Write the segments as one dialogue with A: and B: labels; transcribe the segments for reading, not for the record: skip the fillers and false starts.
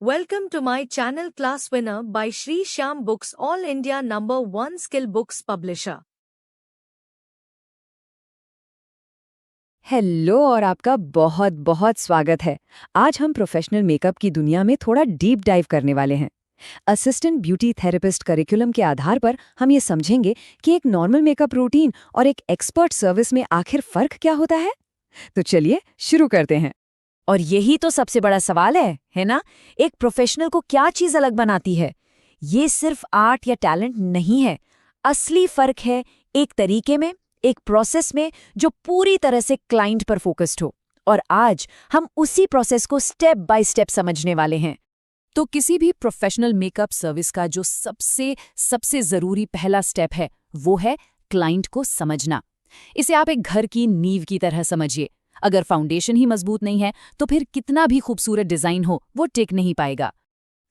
A: Welcome to my channel Class Winner by Shri Shyam Books, All India #1 skill books publisher.
B: Hello और आपका बहुत बहुत स्वागत है। आज हम प्रोफेशनल मेकअप की दुनिया में थोड़ा डीप डाइव करने वाले हैं। असिस्टेंट ब्यूटी थेरेपिस्ट करिकुलम के आधार पर हम ये समझेंगे कि एक नॉर्मल मेकअप रूटीन और एक एक्सपर्ट सर्विस में आखिर फर्क क्या होता है। तो चलिए शुरू करते हैं। और यही तो सबसे बड़ा सवाल है ना? एक प्रोफेशनल को क्या चीज अलग बनाती है? ये सिर्फ आर्ट या टैलेंट नहीं है। असली फर्क है एक तरीके में, एक प्रोसेस में जो पूरी तरह से क्लाइंट पर फोकस्ड हो। और आज हम उसी प्रोसेस को स्टेप बाय स्टेप समझने वाले हैं। तो किसी भी प्रोफेशनल मेकअप सर्विस का जो सबसे जरूरी पहला स्टेप है वो है क्लाइंट को समझना। इसे आप एक घर की नींव की तरह समझिए। अगर फाउंडेशन ही मजबूत नहीं है तो फिर कितना भी खूबसूरत डिजाइन हो वो टिक नहीं पाएगा।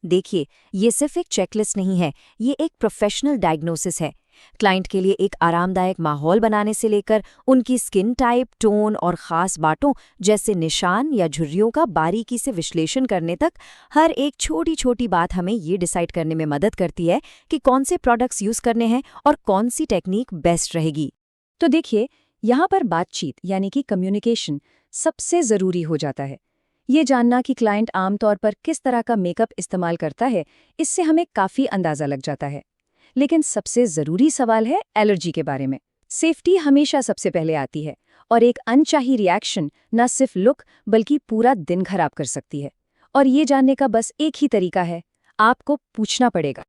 B: देखिए, ये सिर्फ एक चेकलिस्ट नहीं है, ये एक प्रोफेशनल डायग्नोसिस है। क्लाइंट के लिए एक आरामदायक माहौल बनाने से लेकर उनकी स्किन टाइप, टोन और खास बातों जैसे निशान या झुर्रियों का बारीकी से विश्लेषण करने तक, हर एक छोटी छोटी बात हमें ये डिसाइड करने में मदद करती है कि कौन से प्रोडक्ट्स यूज करने हैं और कौन सी टेक्निक बेस्ट रहेगी। तो देखिए, यहाँ पर बातचीत यानी कि कम्युनिकेशन सबसे ज़रूरी हो जाता है। ये जानना कि क्लाइंट आमतौर पर किस तरह का मेकअप इस्तेमाल करता है, इससे हमें काफ़ी अंदाज़ा लग जाता है। लेकिन सबसे ज़रूरी सवाल है एलर्जी के बारे में। सेफ्टी हमेशा सबसे पहले आती है, और एक अनचाही रिएक्शन न सिर्फ लुक बल्कि पूरा दिन खराब कर सकती है। और ये जानने का बस एक ही तरीका है, आपको पूछना पड़ेगा।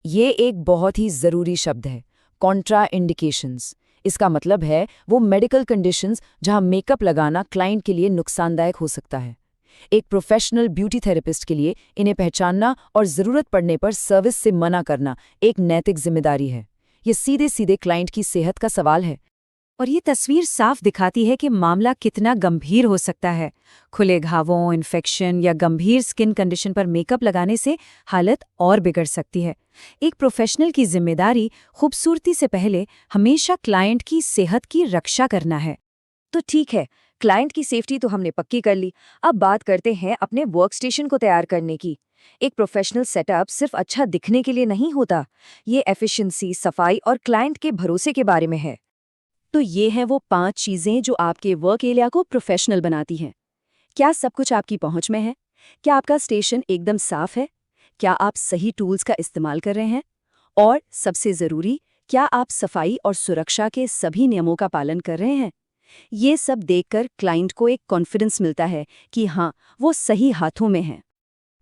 B: ये एक बहुत ही ज़रूरी शब्द है, कॉन्ट्रा इंडिकेशंस। इसका मतलब है वो मेडिकल कंडीशंस जहां मेकअप लगाना क्लाइंट के लिए नुकसानदायक हो सकता है। एक प्रोफेशनल ब्यूटी थेरेपिस्ट के लिए इन्हें पहचानना और ज़रूरत पड़ने पर सर्विस से मना करना एक नैतिक जिम्मेदारी है। ये सीधे सीधे क्लाइंट की सेहत का सवाल है। और ये तस्वीर साफ दिखाती है कि मामला कितना गंभीर हो सकता है। खुले घावों, इन्फेक्शन या गंभीर स्किन कंडीशन पर मेकअप लगाने से हालत और बिगड़ सकती है। एक प्रोफेशनल की जिम्मेदारी खूबसूरती से पहले हमेशा क्लाइंट की सेहत की रक्षा करना है। तो ठीक है, क्लाइंट की सेफ्टी तो हमने पक्की कर ली। अब बात करते हैं अपने वर्कस्टेशन को तैयार करने की। एक प्रोफेशनल सेटअप सिर्फ अच्छा दिखने के लिए नहीं होता, ये एफिशिएंसी, सफाई और क्लाइंट के भरोसे के बारे में है। तो ये हैं वो 5 चीज़ें जो आपके वर्क एरिया को प्रोफेशनल बनाती हैं। क्या सब कुछ आपकी पहुंच में है? क्या आपका स्टेशन एकदम साफ है? क्या आप सही टूल्स का इस्तेमाल कर रहे हैं? और सबसे ज़रूरी, क्या आप सफाई और सुरक्षा के सभी नियमों का पालन कर रहे हैं? ये सब देखकर क्लाइंट को एक कॉन्फिडेंस मिलता है कि हाँ, वो सही हाथों में है।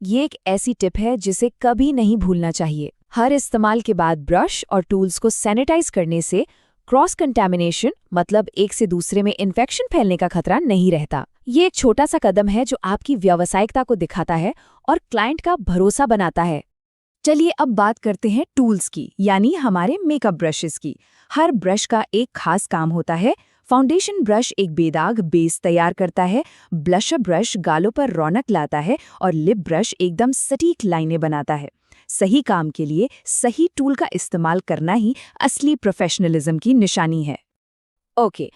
B: ये एक ऐसी टिप है जिसे कभी नहीं भूलना चाहिए। हर इस्तेमाल के बाद ब्रश और टूल्स को सैनिटाइज करने से क्रॉस कंटैमिनेशन, मतलब एक से दूसरे में इन्फेक्शन फैलने का खतरा नहीं रहता। ये एक छोटा सा कदम है जो आपकी व्यावसायिकता को दिखाता है और क्लाइंट का भरोसा बनाता है। चलिए अब बात करते हैं टूल्स की, यानी हमारे मेकअप ब्रशेस की। हर ब्रश का एक खास काम होता है। फाउंडेशन ब्रश एक बेदाग बेस तैयार करता है, ब्लशर ब्रश गालों पर रौनक लाता है और लिप ब्रश एकदम सटीक लाइनें बनाता है। सही काम के लिए सही टूल का इस्तेमाल करना ही असली प्रोफेशनलिज्म की निशानी है। ओके,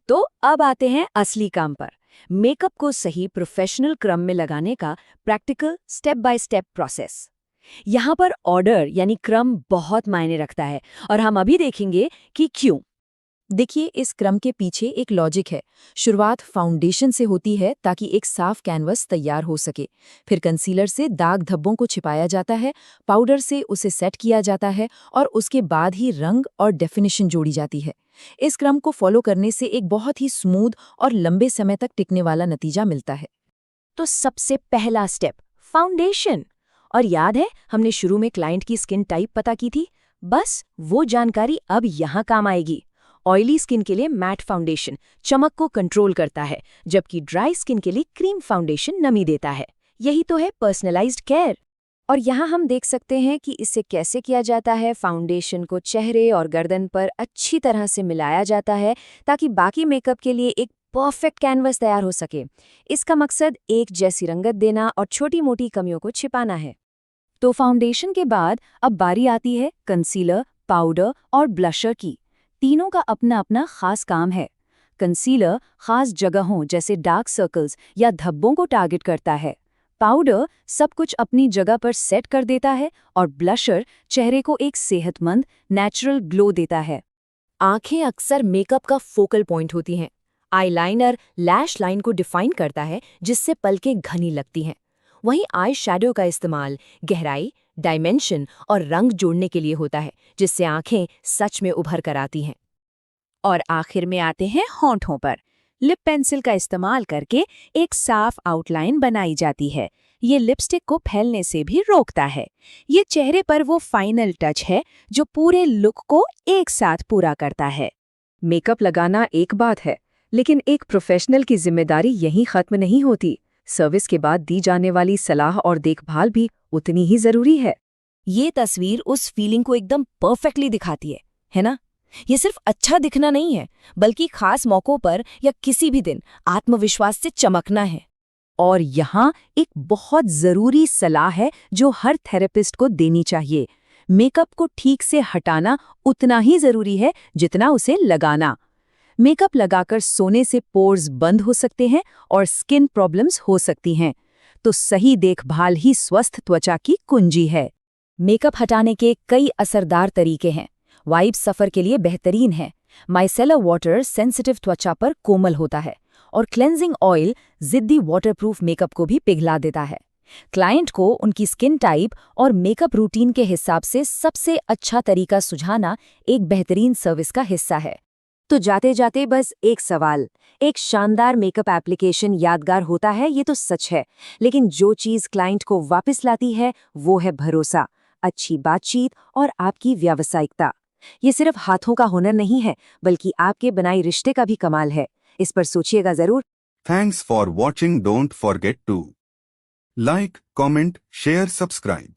B: तो अब आते हैं असली काम पर। मेकअप को सही प्रोफेशनल क्रम में लगाने का practical step by step process. यहाँ पर ऑर्डर यानी क्रम बहुत मायने रखता है, और हम अभी देखेंगे कि क्यों। देखिए, इस क्रम के पीछे एक लॉजिक है। शुरुआत फाउंडेशन से होती है ताकि एक साफ कैनवस तैयार हो सके। फिर कंसीलर से दाग धब्बों को छिपाया जाता है, पाउडर से उसे सेट किया जाता है और उसके बाद ही रंग और डेफिनेशन जोड़ी जाती है। इस क्रम को फॉलो करने से एक बहुत ही स्मूथ और लंबे समय तक टिकने वाला नतीजा मिलता है। तो सबसे पहला स्टेप, फाउंडेशन। और याद है, हमने शुरू में क्लाइंट की स्किन टाइप पता की थी। बस वो जानकारी अब यहाँ काम आएगी। ऑयली स्किन के लिए मैट फाउंडेशन चमक को कंट्रोल करता है, जबकि ड्राई स्किन के लिए क्रीम फाउंडेशन नमी देता है। यही तो है पर्सनलाइज्ड केयर। और यहाँ हम देख सकते हैं कि इसे कैसे किया जाता है। फाउंडेशन को चेहरे और गर्दन पर अच्छी तरह से मिलाया जाता है ताकि बाकी मेकअप के लिए एक परफेक्ट कैनवस तैयार हो सके। इसका मकसद एक जैसी रंगत देना और छोटी मोटी कमियों को छिपाना है। तो फाउंडेशन के बाद अब बारी आती है कंसीलर, पाउडर और ब्लशर की। तीनों का अपना अपना खास काम है। कंसीलर खास जगहों जैसे डार्क सर्कल्स या धब्बों को टारगेट करता है। पाउडर सब कुछ अपनी जगह पर सेट कर देता है और ब्लशर चेहरे को एक सेहतमंद, नेचुरल ग्लो देता है। आंखें अक्सर मेकअप का फोकल पॉइंट होती हैं। आईलाइनर लैश लाइन को डिफाइन करता है, जिससे पलकें घनी लगती हैं। वहीं आई शैडो का इस्तेमाल गहराई, डायमेंशन और रंग जोड़ने के लिए होता है, जिससे आंखें सच में उभर कर आती हैं।
C: और आखिर में आते हैं होंठों पर। लिप पेंसिल का इस्तेमाल करके एक साफ आउटलाइन बनाई जाती है। ये लिपस्टिक को फैलने से भी रोकता है। ये चेहरे पर वो फाइनल टच है जो पूरे लुक को एक साथ पूरा करता है।
B: मेकअप लगाना एक बात है, लेकिन एक प्रोफेशनल की जिम्मेदारी यहीं खत्म नहीं होती। सर्विस के बाद दी जाने वाली सलाह और देखभाल भी उतनी ही जरूरी है।
C: ये तस्वीर उस फीलिंग को एकदम परफेक्टली दिखाती है ना? ये सिर्फ अच्छा दिखना नहीं है, बल्कि खास मौकों पर या किसी भी दिन आत्मविश्वास से चमकना है।
B: और यहाँ एक बहुत ज़रूरी सलाह है जो हर थेरेपिस्ट को देनी चाहिए। मेकअप को ठीक से हटाना उतना ही ज़रूरी है जितना उसे लगाना। मेकअप लगाकर सोने से पोर्स बंद हो सकते हैं और स्किन प्रॉब्लम्स हो सकती हैं। तो सही देखभाल ही स्वस्थ त्वचा की कुंजी है।
C: मेकअप हटाने के कई असरदार तरीके हैं। वाइप्स सफ़र के लिए बेहतरीन है। माइसेलर वाटर सेंसिटिव त्वचा पर कोमल होता है और क्लेंजिंग ऑयल जिद्दी वाटरप्रूफ मेकअप को भी पिघला देता है। क्लाइंट को उनकी स्किन टाइप और मेकअप रूटीन के हिसाब से सबसे अच्छा तरीका सुझाना एक बेहतरीन सर्विस का हिस्सा है।
B: तो जाते जाते बस एक सवाल, एक शानदार मेकअप एप्लीकेशन यादगार होता है, ये तो सच है, लेकिन जो चीज़ क्लाइंट को वापस लाती है वो है भरोसा, अच्छी बातचीत और आपकी व्यावसायिकता। ये सिर्फ हाथों का हुनर नहीं है, बल्कि आपके बनाए रिश्ते का भी कमाल है। इस पर सोचिएगा जरूर।
D: Thanks for watching. Don't forget to like, comment, share, subscribe.